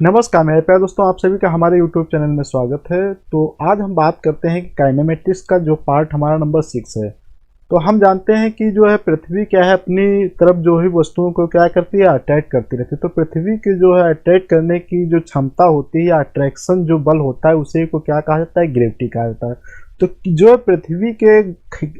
नमस्कार मेरे प्यारे दोस्तों, आप सभी का हमारे YouTube चैनल में स्वागत है। तो आज हम बात करते हैं कि काइनेमेटिक्स का जो पार्ट हमारा नंबर 6 है। तो हम जानते हैं कि जो है पृथ्वी क्या है, अपनी तरफ जो है वस्तुओं को क्या करती है, अट्रैक्ट करती रहती है। तो पृथ्वी की जो है अट्रैक्ट करने की जो क्षमता होती है, अट्रैक्शन जो बल होता है, उसे को क्या कहा जाता है, ग्रेविटी कहा जाता है। तो जो पृथ्वी के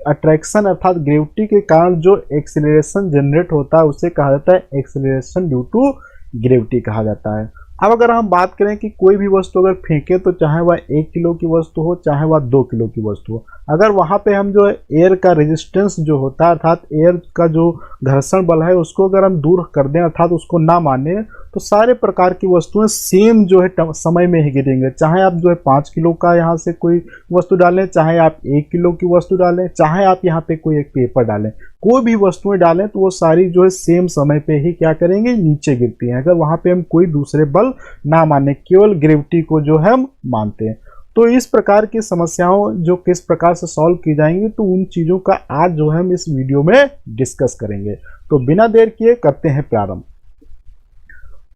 अट्रैक्शन अर्थात ग्रेविटी के कारण जो एक्सीलरेशन जनरेट होता है, उसे कहा जाता है एक्सीलरेशन ड्यू टू ग्रेविटी कहा जाता है। अब अगर हम बात करें कि कोई भी वस्तु अगर फेंके, तो चाहे वह 1 किलो की वस्तु हो, चाहे वह 2 किलो की वस्तु हो, अगर वहां पे हम जो है एयर का रेजिस्टेंस जो होता है, अर्थात एयर का जो घर्षण बल है, उसको अगर हम दूर कर दें, अर्थात उसको ना माने, तो सारे प्रकार की वस्तुएं सेम जो है समय में ही गिरेंगे। चाहे आप जो है 5 किलो का यहाँ से कोई वस्तु डालें, चाहे आप 1 किलो की वस्तु डालें, चाहे आप यहाँ पे कोई एक पेपर डालें, कोई भी वस्तुएं डालें, तो वो सारी जो है सेम समय पे ही क्या करेंगे, नीचे गिरती हैं। अगर वहां पे हम कोई दूसरे बल ना माने, केवल ग्रेविटी को जो है हम मानते हैं। तो इस प्रकार की समस्याओं जो किस प्रकार से सॉल्व की जाएंगी, तो उन चीजों का आज जो है हम इस वीडियो में डिस्कस करेंगे। तो बिना देर किए करते हैं प्रारंभ।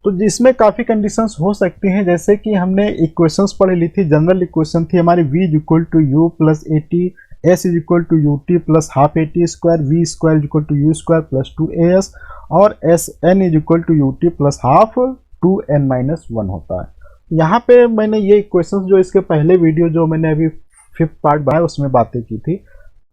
तो जिसमें काफी कंडीशंस हो सकती हैं, जैसे कि हमने इक्वेशंस पढ़ ली थी। जनरल इक्वेशन थी हमारी v equal to u plus a t, s is equal to u t plus half a t square, v square is equal to u square plus 2as, और s n is equal to u t plus half 2n-1 होता है। यहाँ पे मैंने ये equations जो इसके पहले वीडियो जो मैंने अभी 5th पार्ट बनाया उसमें बातें की थी।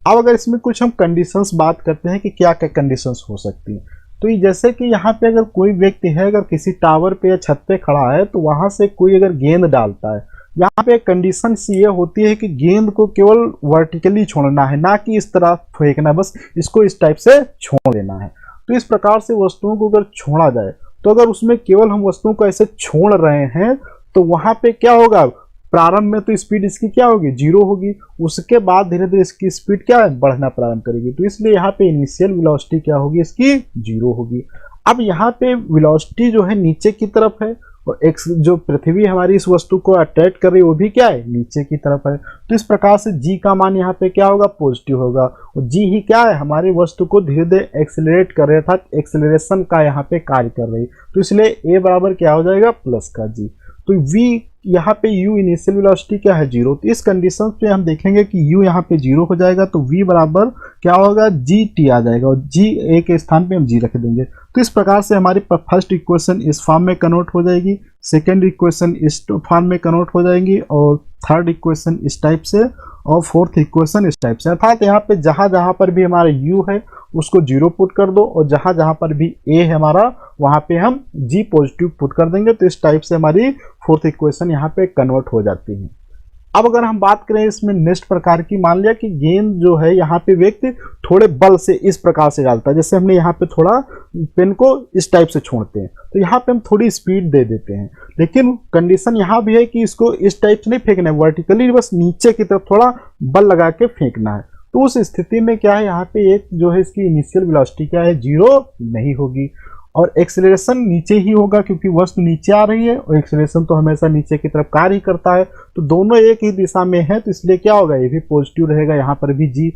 अब अगर इसमें कुछ हम कंडीशंस बात करते हैं कि क्या क्या कंडीशंस हो सकती हैं, तो ये जैसे कि यहाँ पे अगर कोई व्यक्ति है, अगर किसी टावर पे या छत पे खड़ा है, तो वहां से कोई अगर गेंद डालता है, यहाँ पे कंडीशन ये होती है कि गेंद को केवल वर्टिकली छोड़ना है, ना कि इस तरह फेंकना, बस इसको इस टाइप से छोड़ देना है। तो इस प्रकार से वस्तुओं को अगर छोड़ा जाए, तो अगर उसमें केवल हम वस्तुओं को ऐसे छोड़ रहे हैं, तो वहां पे क्या होगा, प्रारंभ में तो स्पीड इसकी क्या होगी, 0 होगी। उसके बाद धीरे धीरे इसकी स्पीड क्या है, बढ़ना प्रारंभ करेगी। तो इसलिए यहाँ पे इनिशियल वेलोसिटी क्या होगी, इसकी 0 होगी। अब यहाँ पे वेलोसिटी जो है नीचे की तरफ है, और एक्स जो पृथ्वी हमारी इस वस्तु को अट्रैक्ट कर रही है, वो भी क्या है, नीचे की तरफ है। तो इस प्रकार से जी का मान यहाँ पे क्या होगा, पॉजिटिव होगा। और जी ही क्या है, हमारी वस्तु को धीरे धीरे एक्सेलरेट कर रही है, अर्थात एक्सेलरेशन का यहाँ पे कार्य कर रही है। तो इसलिए ए बराबर क्या हो जाएगा, प्लस का जी। तो v यहाँ पे u इनिशियल वेलोसिटी क्या है, 0। तो इस कंडीशन पे हम देखेंगे कि u यहाँ पे 0 हो जाएगा, तो v बराबर क्या होगा, gt आ जाएगा, और g a के स्थान पे हम g रख देंगे। तो इस प्रकार से हमारी फर्स्ट इक्वेशन इस फॉर्म में कन्वर्ट हो जाएगी, सेकेंड इक्वेशन इस फॉर्म में कन्वर्ट हो जाएंगी, और थर्ड इक्वेशन इस टाइप से, और फोर्थ इक्वेशन इस टाइप से। अर्थात यहाँ पे जहां जहां पर भी हमारा u है उसको 0 पुट कर दो, और जहां जहां पर भी a है हमारा, वहां पे हम g पॉजिटिव पुट कर देंगे। तो इस टाइप से हमारी फोर्थ इक्वेशन यहाँ पे कन्वर्ट हो जाती है। अब अगर हम बात करें इसमें नेक्स्ट प्रकार की, मान लिया कि गेंद जो है यहाँ पे व्यक्ति थोड़े बल से इस प्रकार से डालता है, जैसे हमने यहाँ पे थोड़ा पेन को इस टाइप से छोड़ते हैं, तो यहाँ पे हम थोड़ी स्पीड दे देते हैं। लेकिन कंडीशन यहाँ भी है कि इसको इस टाइप से नहीं फेंकना है, वर्टिकली बस नीचे की तरफ थोड़ा बल लगा के फेंकना है। तो उस स्थिति में क्या है, यहाँ पे एक जो है इसकी इनिशियल वेलोसिटी क्या है, 0 नहीं होगी, और एक्सेलरेशन नीचे ही होगा, क्योंकि वस्तु नीचे आ रही है, और एक्सेलरेशन तो हमेशा नीचे की तरफ कार्य ही करता है। तो दोनों एक ही दिशा में है, तो इसलिए क्या होगा, ये भी पॉजिटिव रहेगा, यहाँ पर भी जी।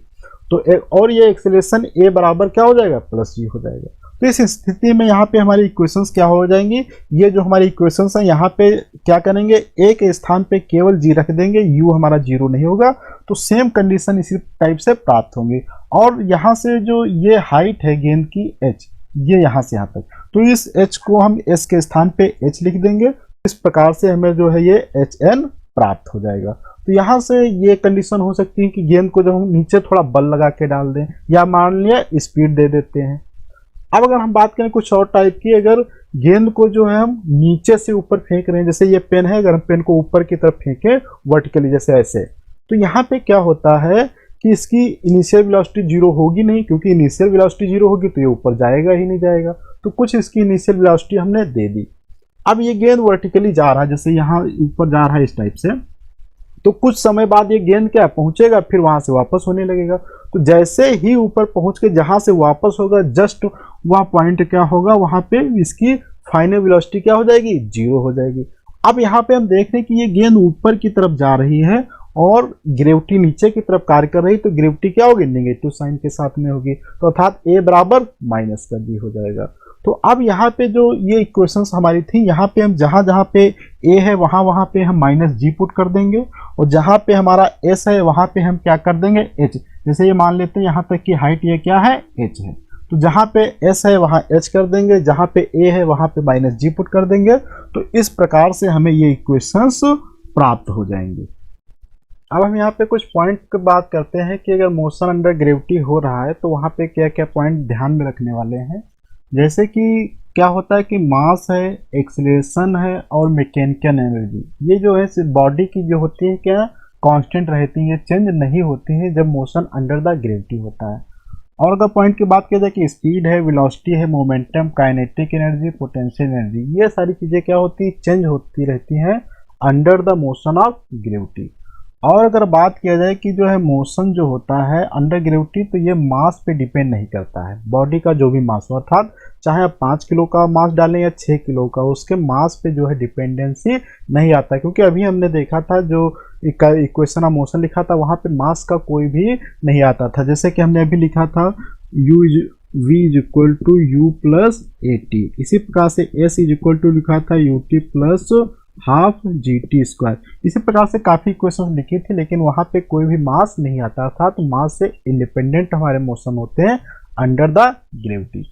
तो और ये एक्सेलरेशन ए बराबर क्या हो जाएगा, प्लस जी हो जाएगा। तो इस स्थिति में यहाँ पे हमारी इक्वेशंस क्या हो जाएंगी, ये जो हमारी इक्वेशंस हैं, यहाँ पे क्या करेंगे, ए के स्थान पे केवल जी रख देंगे, यू हमारा 0 नहीं होगा। तो सेम कंडीशन इसी टाइप से प्राप्त होंगी। और यहाँ से जो ये हाइट है गेंद की h, ये यहाँ से यहाँ तक, तो इस h को हम s के स्थान पे h लिख देंगे। इस प्रकार से हमें जो है ये hn प्राप्त हो जाएगा। तो यहाँ से ये कंडीशन हो सकती है कि गेंद को जब हम नीचे थोड़ा बल लगा के डाल दें, या मान लिया स्पीड दे देते हैं। अब अगर हम बात करें कुछ और टाइप की, अगर गेंद को जो है हम नीचे से ऊपर फेंक रहे हैं, जैसे ये पेन है, अगर हम पेन को ऊपर की तरफ फेंके वर्टिकली जैसे ऐसे, तो यहाँ पे क्या होता है कि इसकी इनिशियल वेलोसिटी 0 होगी नहीं, क्योंकि इनिशियल वेलोसिटी 0 होगी तो ये ऊपर जाएगा ही नहीं जाएगा। तो कुछ इसकी इनिशियल वेलोसिटी हमने दे दी। अब ये गेंद वर्टिकली जा रहा है, जैसे यहाँ ऊपर जा रहा है इस टाइप से, तो कुछ समय बाद ये गेंद क्या पहुंचेगा, फिर वहां से वापस होने लगेगा। तो जैसे ही ऊपर पहुंच के जहां से वापस होगा, जस्ट वह पॉइंट क्या होगा, वहां पे इसकी फाइनल वेलोसिटी क्या हो जाएगी, 0 हो जाएगी। अब यहाँ पे हम देख रहे हैं कि ये गेंद ऊपर की तरफ जा रही है, और ग्रेविटी नीचे की तरफ कार्य कर रही, तो ग्रेविटी क्या होगी, नेगेटिव साइन के साथ में होगी। तो अर्थात ए बराबर माइनस का जी हो जाएगा। तो अब यहाँ पे जो ये इक्वेशंस हमारी थी, यहाँ पे हम जहाँ जहाँ पे a है वहाँ पे हम -g पुट कर देंगे, और जहाँ पे हमारा s है वहाँ पे हम क्या कर देंगे h। जैसे ये मान लेते हैं यहाँ तक की हाइट ये क्या है h है, तो जहाँ पे s है वहाँ h कर देंगे, जहाँ पे a है वहाँ पे -g पुट कर देंगे। तो इस प्रकार से हमें ये इक्वेशंस प्राप्त हो जाएंगे। अब हम यहाँ पे कुछ पॉइंट की बात करते हैं कि अगर मोशन अंडर ग्रेविटी हो रहा है तो वहाँ पे क्या क्या पॉइंट ध्यान में रखने वाले हैं। जैसे कि क्या होता है कि मास है, एक्सीलरेशन है और मैकेनिकल एनर्जी, ये जो है बॉडी की जो होती है क्या कांस्टेंट रहती है, चेंज नहीं होती है जब मोशन अंडर द ग्रेविटी होता है। और अगर पॉइंट की बात की जाए कि स्पीड है, वेलोसिटी है, momentum, kinetic energy, potential energy, ये सारी चीज़ें क्या होती है चेंज होती रहती हैं under the motion of gravity. और अगर बात किया जाए कि जो है मोशन जो होता है अंडर ग्रेविटी, तो ये मास पे डिपेंड नहीं करता है, बॉडी का जो भी मास हो, अर्थात चाहे आप 5 किलो का मास डालें या 6 किलो का, उसके मास पे जो है डिपेंडेंसी नहीं आता। क्योंकि अभी हमने देखा था जो इक्वेशन ऑफ मोशन लिखा था वहाँ पे मास का कोई भी नहीं आता था। जैसे कि हमने अभी लिखा था v is equal to u plus a t, इसी प्रकार से s इज इक्वल टू लिखा था ut plus half gt square. इसी प्रकार से काफ़ी इक्वेशन लिखी थी, लेकिन वहाँ पे कोई भी मास नहीं आता था, तो मास से इंडिपेंडेंट हमारे मोशन होते हैं अंडर द ग्रेविटी।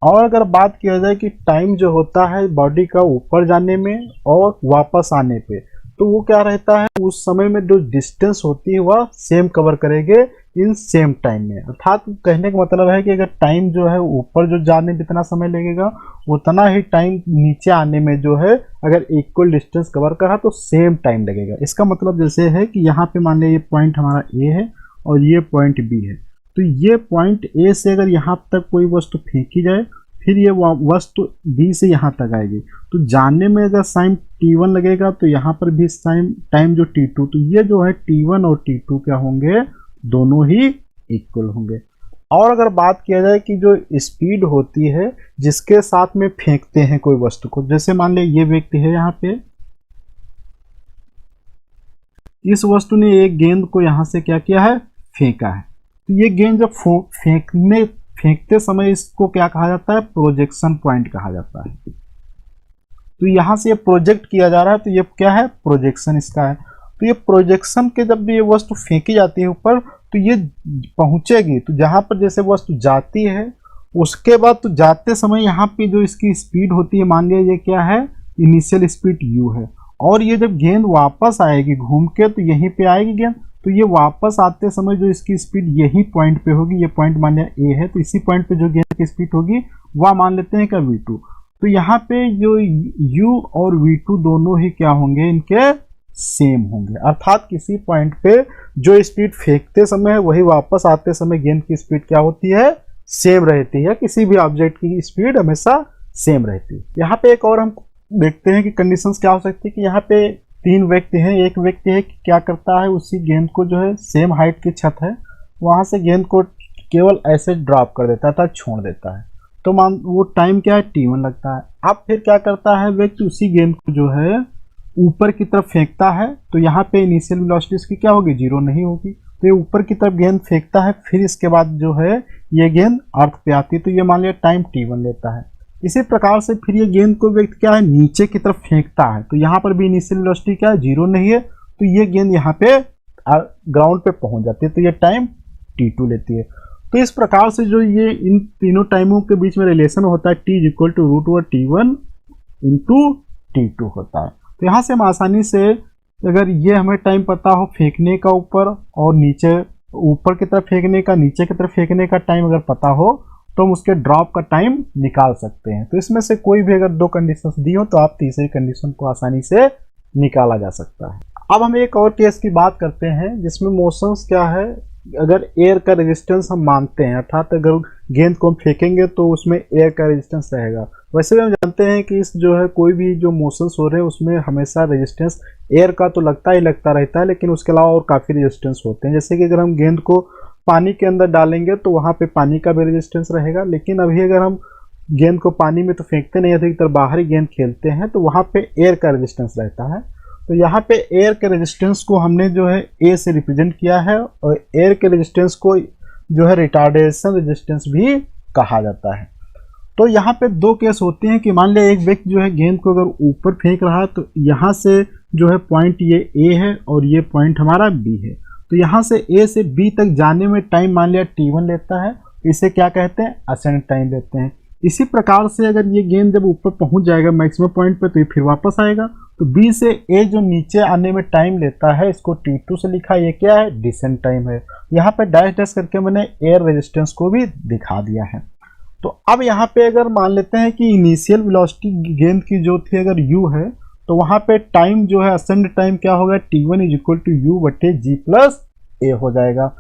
और अगर बात किया जाए कि टाइम जो होता है बॉडी का ऊपर जाने में और वापस आने पे, तो वो क्या रहता है उस समय में जो डिस्टेंस होती है वह सेम कवर करेंगे इन सेम टाइम में। अर्थात कहने का मतलब है कि अगर टाइम जो है ऊपर जो जाने में जितना समय लगेगा उतना ही टाइम नीचे आने में जो है अगर इक्वल डिस्टेंस कवर करा तो सेम टाइम लगेगा। इसका मतलब जैसे है कि यहाँ पे मान लिया ये पॉइंट हमारा ए है और ये पॉइंट बी है, तो ये पॉइंट ए से अगर यहाँ तक कोई वस्तु फेंकी जाए फिर ये वस्तु बी से यहाँ तक आएगी, तो जाने में अगर टाइम t1 लगेगा तो यहाँ पर भी टाइम जो t2, तो ये जो है t1 और t2 क्या होंगे दोनों ही इक्वल होंगे। और अगर बात किया जाए कि जो स्पीड होती है जिसके साथ में फेंकते हैं कोई वस्तु को, जैसे मान लिया ये व्यक्ति है यहाँ पे, इस वस्तु ने एक गेंद को यहाँ से क्या किया है फेंका है, तो ये गेंद जब फेंकते समय इसको क्या कहा जाता है प्रोजेक्शन पॉइंट कहा जाता है। तो यहाँ से ये प्रोजेक्ट किया जा रहा है, तो ये क्या है प्रोजेक्शन इसका है। तो ये प्रोजेक्शन के जब भी ये वस्तु फेंकी जाती है ऊपर तो ये पहुंचेगी, तो जहाँ पर जैसे वस्तु जाती है उसके बाद तो जाते समय यहाँ पे जो इसकी स्पीड होती है, मान लिया ये क्या है इनिशियल स्पीड u है, और ये जब गेंद वापस आएगी घूम के तो यहीं पे आएगी गेंद, तो ये वापस आते समय जो इसकी स्पीड यही पॉइंट पे होगी, ये पॉइंट मान लिया a है, तो इसी पॉइंट पे जो गेंद की स्पीड होगी वह मान लेते हैं क्या v2। तो यहाँ पे जो u और v2 दोनों ही क्या होंगे इनके सेम होंगे, अर्थात किसी पॉइंट पे जो स्पीड फेंकते समय है वही वापस आते समय गेंद की स्पीड क्या होती है सेम रहती है, किसी भी ऑब्जेक्ट की स्पीड हमेशा सेम रहती है। यहाँ पे एक और हम देखते हैं कि कंडीशंस क्या हो सकती है कि यहाँ पे 3 व्यक्ति हैं, एक व्यक्ति है कि क्या करता है उसी गेंद को जो है सेम हाइट की छत है वहां से गेंद को केवल ऐसे ड्रॉप कर देता था, छोड़ देता है, तो मान वो टाइम क्या है t1 लगता है। अब फिर क्या करता है व्यक्ति उसी गेंद को जो है ऊपर की तरफ फेंकता है, तो यहाँ पे इनिशियल वेलोसिटी इसकी क्या होगी 0 नहीं होगी, तो ये ऊपर की तरफ गेंद फेंकता है, फिर इसके बाद जो है ये गेंद अर्थ पे आती है, तो ये मान लिया टाइम t1 लेता है। इसी प्रकार से फिर ये गेंद को व्यक्ति क्या है नीचे की तरफ फेंकता है, तो यहाँ पर भी इनिशियल वेलोसिटी क्या है 0 नहीं है, तो ये गेंद यहाँ पे ग्राउंड पे पहुंच जाती है, तो ये टाइम t2 लेती है। तो इस प्रकार से जो ये इन तीनों टाइमों के बीच में रिलेशन होता है t equal to √t1 into t2 होता है। तो यहाँ से हम आसानी से अगर ये हमें टाइम पता हो फेंकने का ऊपर और नीचे, ऊपर की तरफ फेंकने का नीचे की तरफ फेंकने का टाइम अगर पता हो तो हम उसके ड्रॉप का टाइम निकाल सकते हैं। तो इसमें से कोई भी अगर 2 कंडीशंस दी हो तो आप तीसरी कंडीशन को आसानी से निकाला जा सकता है। अब हम एक और केस की बात करते हैं जिसमें मोशंस क्या है, अगर एयर का रेजिस्टेंस हम मानते हैं, अर्थात अगर गेंद को हम फेंकेंगे तो उसमें एयर का रेजिस्टेंस रहेगा। वैसे भी हम जानते हैं कि इस जो है कोई भी जो मोशंस हो रहे हैं उसमें हमेशा रेजिस्टेंस एयर का तो लगता ही लगता रहता है, लेकिन उसके अलावा और काफ़ी रेजिस्टेंस होते हैं। जैसे कि अगर हम गेंद को पानी के अंदर डालेंगे तो वहाँ पे पानी का भी रेजिस्टेंस रहेगा, लेकिन अभी अगर हम गेंद को पानी में तो फेंकते नहीं, अधिकतर बाहरी गेंद खेलते हैं, तो वहाँ पे एयर का रेजिस्टेंस रहता है। तो यहाँ पे एयर के रेजिस्टेंस को हमने जो है ए से रिप्रेजेंट किया है, और एयर के रेजिस्टेंस को जो है रिटार्डेशन रेजिस्टेंस भी कहा जाता है। तो यहाँ पे दो केस होते हैं कि मान लिया एक व्यक्ति जो है गेंद को अगर ऊपर फेंक रहा है, तो यहाँ से जो है पॉइंट ये ए है और ये पॉइंट हमारा बी है, तो यहाँ से ए से बी तक जाने में टाइम मान लिया t1 लेता है, इसे क्या कहते हैं, असेंड टाइम लेते हैं। इसी प्रकार से अगर ये गेंद जब ऊपर पहुंच जाएगा मैक्सिमम पॉइंट पे, तो ये फिर वापस आएगा, तो बी से ए जो नीचे आने में टाइम लेता है, इसको t2 से लिखा, ये क्या है, डिसेंट टाइम है। यहाँ पे डैश डैश करके मैंने एयर रेजिस्टेंस को भी दिखा दिया है। तो अब यहाँ पे अगर मान लेते हैं कि इनिशियल वेलोसिटी गेंद की जो थी अगर u है, तो वहाँ पे टाइम जो है असेंड टाइम क्या होगा, t1 is equal to u बटे g प्लस ए हो जाएगा।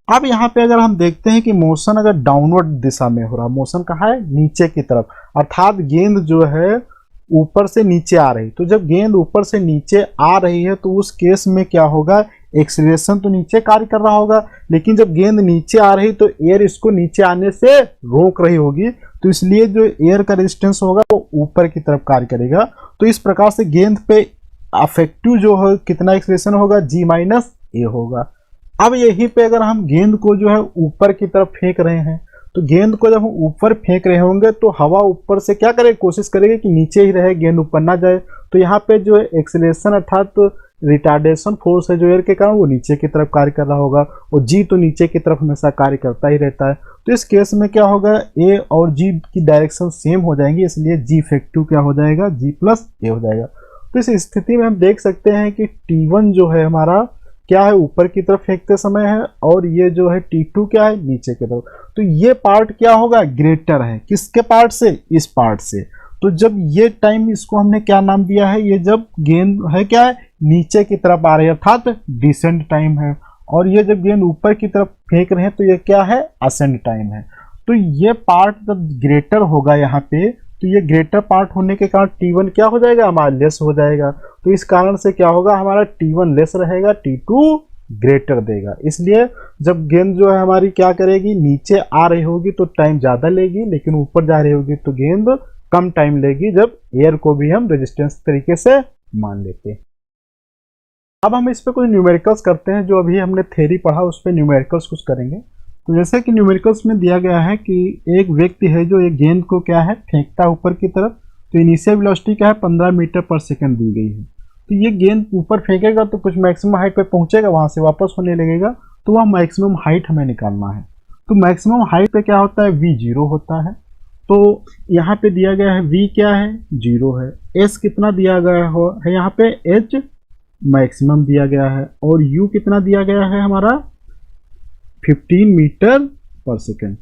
अब यहाँ पे अगर हम देखते हैं कि मोशन अगर डाउनवर्ड दिशा में हो रहा, मोशन कहाँ है, नीचे की तरफ, अर्थात गेंद जो है ऊपर से नीचे आ रही, तो जब गेंद ऊपर से नीचे आ रही है तो उस केस में क्या होगा, एक्सीलरेशन तो नीचे कार्य कर रहा होगा, लेकिन जब गेंद नीचे आ रही तो एयर इसको नीचे आने से रोक रही होगी, तो इसलिए जो एयर का रेजिस्टेंस होगा वो ऊपर की तरफ कार्य करेगा। तो इस प्रकार से गेंद पे अफेक्टिव जो है कितना एक्सीलरेशन होगा, g माइनस ए होगा। अब यहीं पे अगर हम गेंद को जो है ऊपर की तरफ फेंक रहे हैं, तो गेंद को जब हम ऊपर फेंक रहे होंगे तो हवा ऊपर से क्या करेगी, कोशिश करेगी कि नीचे ही रहे, गेंद ऊपर ना जाए। तो यहाँ पे जो है एक्सीलरेशन अर्थात रिटार्डेशन फोर्स है जो एयर के कारण, वो नीचे की तरफ कार्य कर रहा होगा, और जी तो नीचे की तरफ हमेशा कार्य करता ही रहता है। तो इस केस में क्या होगा, ए और जी की डायरेक्शन सेम हो जाएंगी, इसलिए जी इफेक्टिव क्या हो जाएगा, जी प्लस ए हो जाएगा। तो इस स्थिति में हम देख सकते हैं कि T1 जो है हमारा क्या है, ऊपर की तरफ फेंकते समय है, और ये जो है T2 क्या है, नीचे की तरफ। तो ये पार्ट क्या होगा, ग्रेटर है, किसके पार्ट से, इस पार्ट से। तो जब ये टाइम, इसको हमने क्या नाम दिया है, ये जब गेंद है क्या है, नीचे की तरफ आ रही है अर्थात डिसेंट टाइम है, और ये जब गेंद ऊपर की तरफ फेंक रहे हैं तो ये क्या है, असेंड टाइम है। तो ये पार्ट जब ग्रेटर होगा यहाँ पे, तो ये ग्रेटर पार्ट होने के कारण T1 क्या हो जाएगा, हमारा लेस हो जाएगा। तो इस कारण से क्या होगा, हमारा T1 लेस रहेगा, T2 ग्रेटर देगा। इसलिए जब गेंद जो है हमारी क्या करेगी, नीचे आ रही होगी तो टाइम ज़्यादा लेगी, लेकिन ऊपर जा रही होगी तो गेंद कम टाइम लेगी, जब एयर को भी हम रेजिस्टेंस तरीके से मान लेते हैं। अब हम इस पे कुछ न्यूमेरिकल्स करते हैं, जो अभी हमने थ्योरी पढ़ा उस पर न्यूमेरिकल्स कुछ करेंगे। तो जैसे कि न्यूमेरिकल्स में दिया गया है कि एक व्यक्ति है जो एक गेंद को क्या है, फेंकता है ऊपर की तरफ, तो इनिशियल वेलोसिटी क्या है, 15 मीटर पर सेकंड दी गई है। तो ये गेंद ऊपर फेंकेगा तो कुछ मैक्सिमम हाइट पे पहुंचेगा, वहां से वापस होने लगेगा, तो वह मैक्सिमम हाइट हमें निकालना है। तो मैक्सिमम हाइट पे क्या होता है, v 0 होता है। तो यहाँ पे दिया गया है v क्या है, 0 है, s कितना दिया गया है यहाँ पे, h मैक्सिमम दिया गया है, और u कितना दिया गया है हमारा, 15 मीटर पर सेकेंड।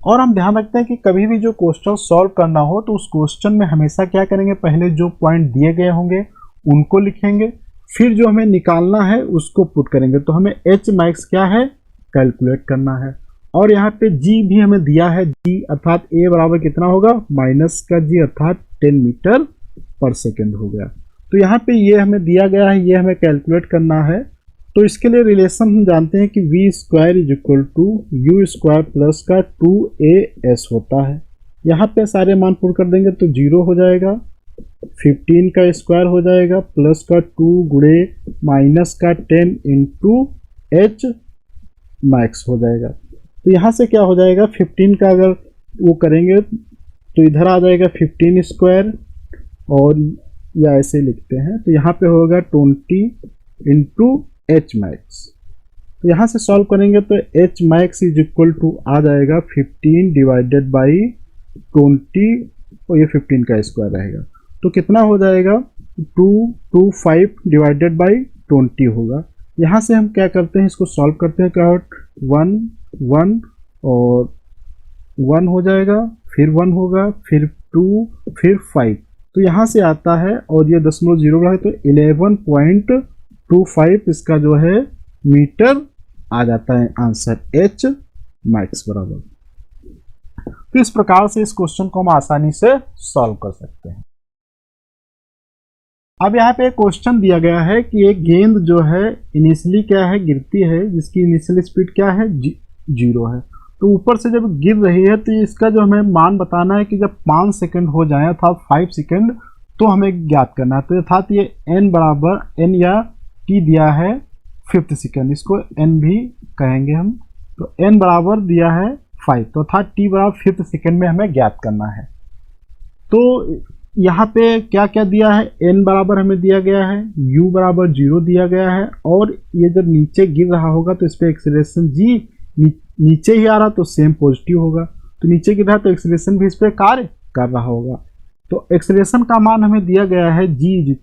और हम ध्यान रखते हैं कि कभी भी जो क्वेश्चन सॉल्व करना हो तो उस क्वेश्चन में हमेशा क्या करेंगे, पहले जो पॉइंट दिए गए होंगे उनको लिखेंगे, फिर जो हमें निकालना है उसको पुट करेंगे। तो हमें h मैक्स क्या है, कैलकुलेट करना है, और यहाँ पे g भी हमें दिया है, g अर्थात a बराबर कितना होगा, माइनस का g अर्थात 10 मीटर पर सेकेंड हो गया। तो यहाँ पे ये हमें दिया गया है, ये हमें कैलकुलेट करना है। तो इसके लिए रिलेशन हम जानते हैं कि v square is equal to u square plus का 2as होता है। यहाँ पे सारे मान पुट कर देंगे तो 0 हो जाएगा, 15 का स्क्वायर हो जाएगा, प्लस का 2 गुणे माइनस का 10 इंटू h मैक्स हो जाएगा। तो यहाँ से क्या हो जाएगा, 15 का अगर वो करेंगे तो इधर आ जाएगा 15 स्क्वायर, और या ऐसे लिखते हैं तो यहाँ पे होगा 20 इंटू एच मैक्स। तो यहाँ से सॉल्व करेंगे तो H max is equal to आ जाएगा 15 डिवाइडेड बाई 20, और ये 15 का स्क्वायर रहेगा, तो कितना हो जाएगा, 225 डिवाइडेड बाई 20 होगा। यहाँ से हम क्या करते हैं, इसको सॉल्व करते हैं, क्या 1 1 और 1 हो जाएगा, फिर 1 होगा, फिर 2, फिर 5, तो यहाँ से आता है, और ये 0.0 है तो 11.25 इसका जो है मीटर आ जाता है आंसर, एच मैक्स बराबर। तो इस प्रकार से इस क्वेश्चन को हम आसानी से सॉल्व कर सकते हैं। अब यहाँ पे एक क्वेश्चन दिया गया है कि एक गेंद जो है इनिशियली क्या है, गिरती है, जिसकी इनिशियल स्पीड क्या है, 0 है। तो ऊपर से जब गिर रही है तो इसका जो हमें मान बताना है कि जब 5 सेकंड हो जाए अर्थात 5 सेकंड, तो हमें ज्ञात करना है। तो अर्थात ये n बराबर n या t दिया है 5th सेकंड, इसको n भी कहेंगे हम। तो n बराबर दिया है 5, तो अर्थात t बराबर 5th सेकेंड में हमें ज्ञात करना है। तो यहाँ पे क्या क्या दिया है, n बराबर हमें दिया गया है, u बराबर 0 दिया गया है, और ये जब नीचे गिर रहा होगा तो इस पर एक्सीलरेशन g नीचे ही आ रहा तो सेम पॉजिटिव होगा, तो नीचे गिर रहा तो एक्सीलरेशन भी इस पर कार्य कर रहा होगा। तो एक्सीलरेशन का मान हमें दिया गया है g =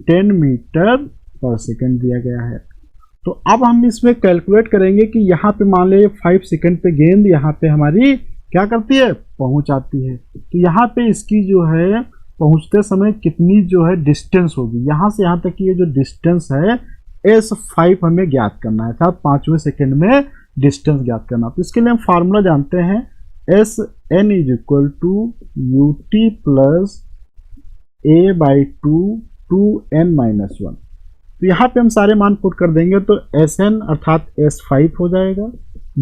10 मीटर पर सेकेंड दिया गया है। तो अब हम इसमें कैलकुलेट करेंगे कि यहाँ पे मान लीजिए 5 सेकेंड पे गेंद यहाँ पे हमारी क्या करती है, पहुँच आती है। तो यहाँ पे इसकी जो है पहुँचते समय कितनी जो है डिस्टेंस होगी, यहाँ से यहाँ तक की ये जो डिस्टेंस है S5 हमें ज्ञात करना है, अर्थात 5वें सेकेंड में डिस्टेंस ज्ञात करना। तो इसके लिए हम फार्मूला जानते हैं Sn = ut + a/2 2n-1। तो यहाँ पे हम सारे मान पुट कर देंगे तो Sn अर्थात S5 हो जाएगा,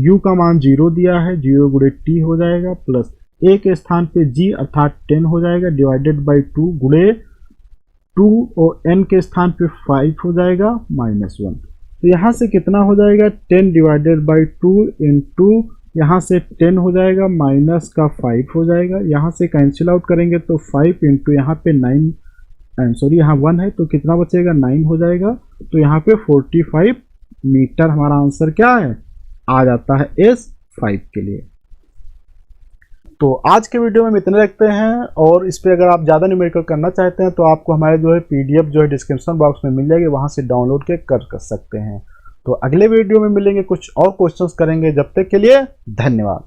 u का मान 0 दिया है 0 × t हो जाएगा, प्लस a के स्थान पे g अर्थात 10 हो जाएगा डिवाइडेड बाई 2 गुणे 2 और n के स्थान पे 5 हो जाएगा -1। तो यहाँ से कितना हो जाएगा 10 डिवाइडेड बाई 2 इंटू यहाँ से 10 हो जाएगा माइनस का 5 हो जाएगा, यहाँ से कैंसिल आउट करेंगे तो 5 इंटू यहाँ पे 9 सॉरी यहाँ 1 है तो कितना बचेगा 9 हो जाएगा। तो यहाँ पे 45 मीटर हमारा आंसर क्या है आ जाता है S5 के लिए। तो आज के वीडियो में हम इतने रखते हैं, और इस पे अगर आप ज़्यादा न्यूमेरिकल करना चाहते हैं तो आपको हमारे जो है PDF जो है डिस्क्रिप्शन बॉक्स में मिल जाएगी, वहाँ से डाउनलोड के कर सकते हैं। तो अगले वीडियो में मिलेंगे, कुछ और क्वेश्चंस करेंगे, जब तक के लिए धन्यवाद।